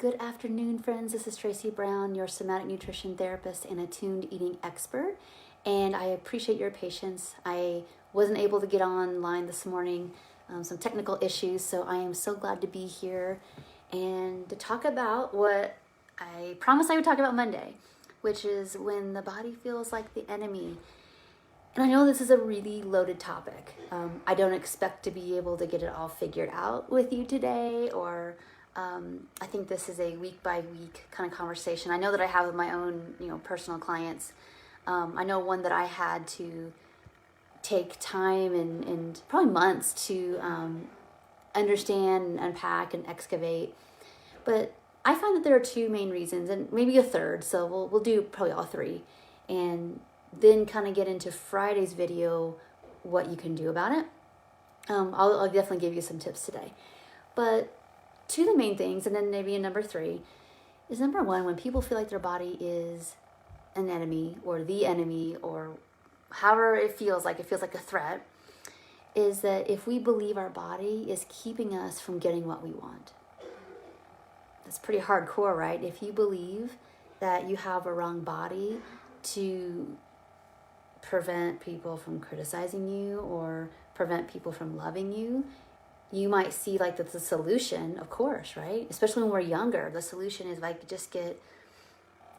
Good afternoon, friends. This is Tracy Brown, your somatic nutrition therapist and attuned eating expert. And I appreciate your patience. I wasn't able to get online this morning, some technical issues, so I am so glad to be here and to talk about what I promised I would talk about Monday, which is when the body feels like the enemy. And I know this is a really loaded topic. I don't expect to be able to get it all figured out with you today, or I think this is a week by week kind of conversation. I know that I have with my own, personal clients. I know one that I had to take time and probably months to understand and unpack and excavate. But I find that there are two main reasons, and maybe a third. So we'll do probably all three, and then kind of get into Friday's video what you can do about it. I'll definitely give you some tips today. But two of the main things, and then maybe a number three, is number one, when people feel like their body is an enemy or the enemy, or however it feels like a threat, is that if we believe our body is keeping us from getting what we want. That's pretty hardcore, right? If you believe that you have a wrong body to prevent people from criticizing you or prevent people from loving you, you might see like that's the solution, of course, right? Especially when we're younger, the solution is like just get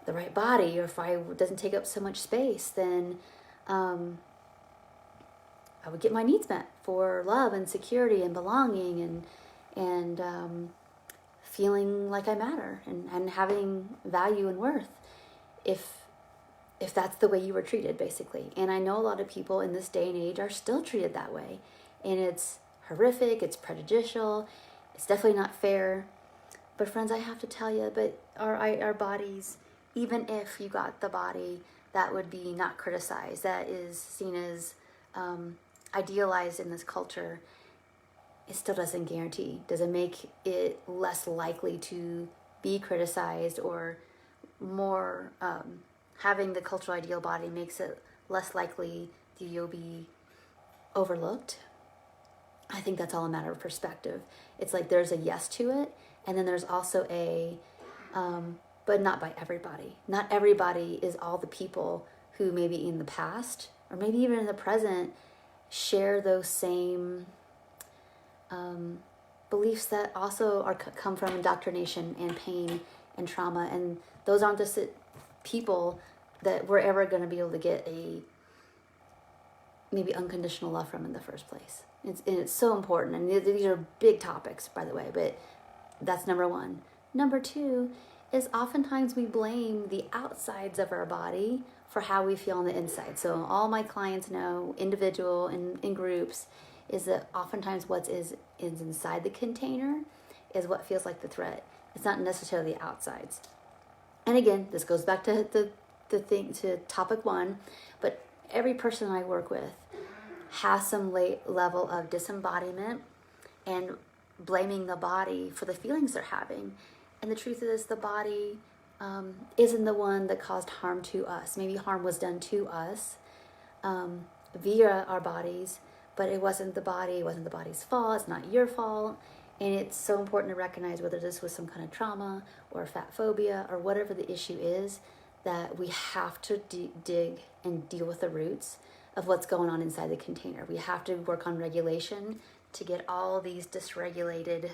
the right body, or if it doesn't take up so much space, then I would get my needs met for love and security and belonging and feeling like I matter and having value and worth. If that's the way you were treated, basically. And I know a lot of people in this day and age are still treated that way, and it's horrific, it's prejudicial, it's definitely not fair. But friends, I have to tell you, but our bodies, even if you got the body that would be not criticized, that is seen as idealized in this culture, it still doesn't make it less likely to be criticized, or more having the cultural ideal body makes it less likely that you'll be overlooked. I think that's all a matter of perspective. It's like there's a yes to it, and then there's also a, but not by everybody. Not everybody is all the people who maybe in the past, or maybe even in the present, share those same beliefs that also come from indoctrination and pain and trauma. And those aren't the people that we're ever going to be able to get a maybe unconditional love from in the first place. It's so important. And these are big topics, by the way, but that's number one. Number two is oftentimes we blame the outsides of our body for how we feel on the inside. So all my clients know, individual and in groups, is that oftentimes what is inside the container is what feels like the threat. It's not necessarily the outsides. And again, this goes back to to topic one, but every person I work with has some level of disembodiment and blaming the body for the feelings they're having. And the truth is, the body isn't the one that caused harm to us. Maybe harm was done to us via our bodies, but it wasn't the body's fault. It's not your fault. And it's so important to recognize whether this was some kind of trauma or fat phobia or whatever the issue is, that we have to dig and deal with the roots of what's going on inside the container. We have to work on regulation to get all these dysregulated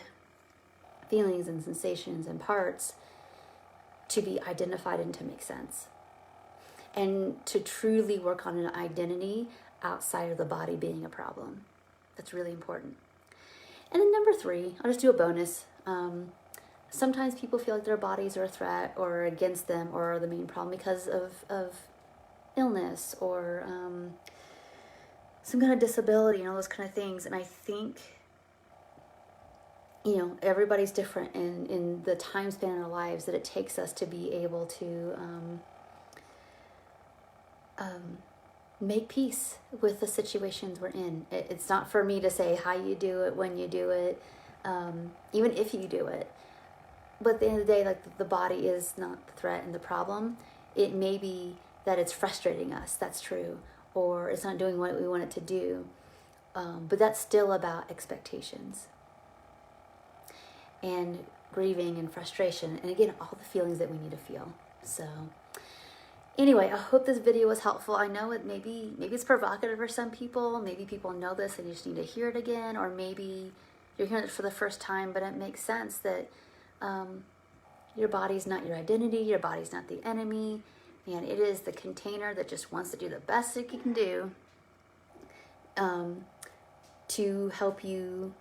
feelings and sensations and parts to be identified and to make sense. And to truly work on an identity outside of the body being a problem. That's really important. And then number three, I'll just do a bonus. Sometimes people feel like their bodies are a threat or against them or are the main problem because of illness or some kind of disability and all those kind of things. And I think, everybody's different in the time span in our lives that it takes us to be able to make peace with the situations we're in. It's not for me to say how you do it, when you do it, even if you do it. But at the end of the day, like, the body is not the threat and the problem. It may be that it's frustrating us, that's true, or it's not doing what we want it to do. But that's still about expectations. and grieving and frustration. And again, all the feelings that we need to feel. So anyway, I hope this video was helpful. I know maybe it's provocative for some people. Maybe people know this and you just need to hear it again, or maybe you're hearing it for the first time, but it makes sense that your body's not your identity, your body's not the enemy, and it is the container that just wants to do the best it can do to help you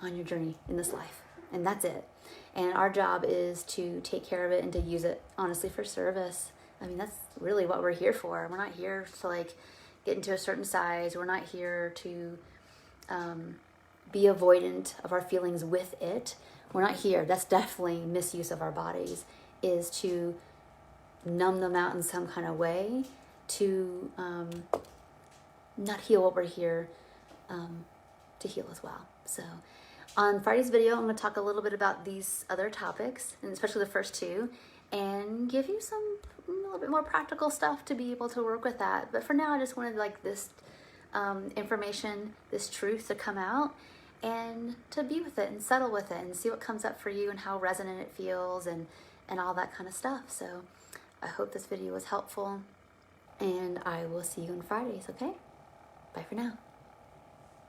on your journey in this life. And that's it. And our job is to take care of it and to use it, honestly, for service. I mean, that's really what we're here for. We're not here to like get into a certain size. We're not here to be avoidant of our feelings with it. We're not here. That's definitely misuse of our bodies, is to numb them out in some kind of way, to not heal what we're here to heal as well. So on Friday's video, I'm going to talk a little bit about these other topics, and especially the first two, and give you a little bit more practical stuff to be able to work with that. But for now, I just wanted like this information, this truth to come out, and to be with it and settle with it and see what comes up for you and how resonant it feels and all that kind of stuff. So I hope this video was helpful, and I will see you on Fridays, okay? Bye for now.